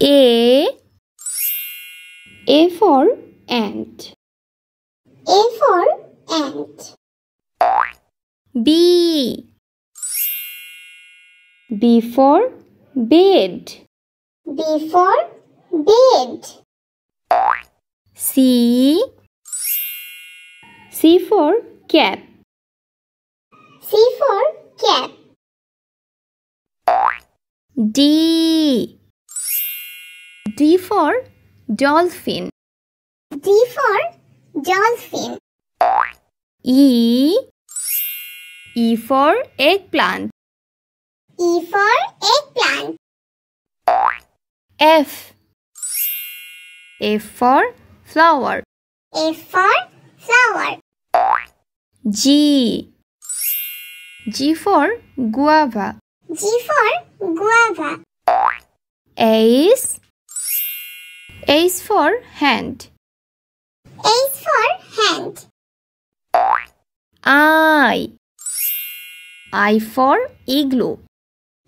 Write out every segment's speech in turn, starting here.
A for ant. A for ant. B for bed. B for bed. C for cap. C for cap. D for dolphin. D for dolphin. E for eggplant. E for eggplant. F for flower. F for flower. G for guava. G for guava. H for hand. H for hand. I for igloo.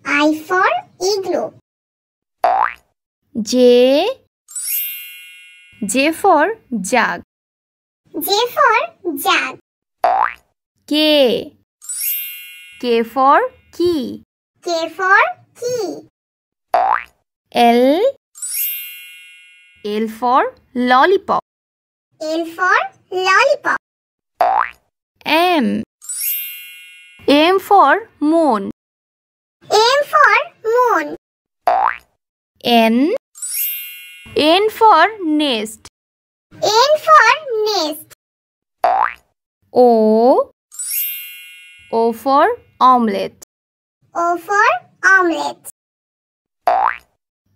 I for igloo. J for jug. J for jug. K for key. K for key. L for lollipop. L for lollipop. M for moon. M for moon. N for nest. N for nest. O for omelette. O for omelette.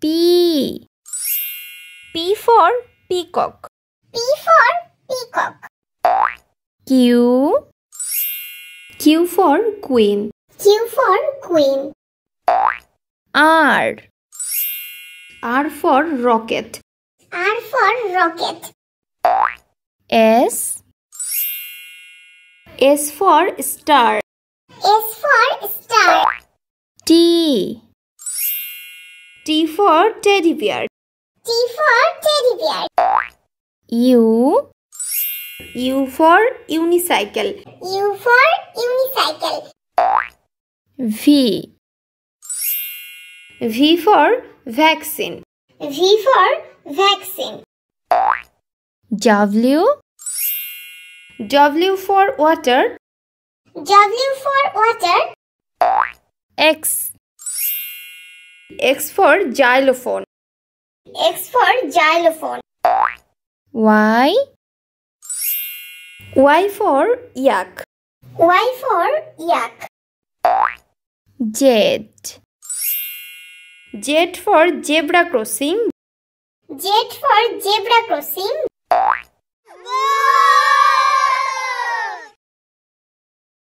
P for peacock. P for peacock. Q for queen. Q for queen. R for rocket. R for rocket. S for star. S for star. T for teddy bear. T for teddy bear. U for unicycle. U for unicycle. V for vaccine. V for vaccine. W for water. W for water. X for xylophone. X for xylophone. Y for yak. Y for yak. Z for zebra crossing. Z for zebra crossing.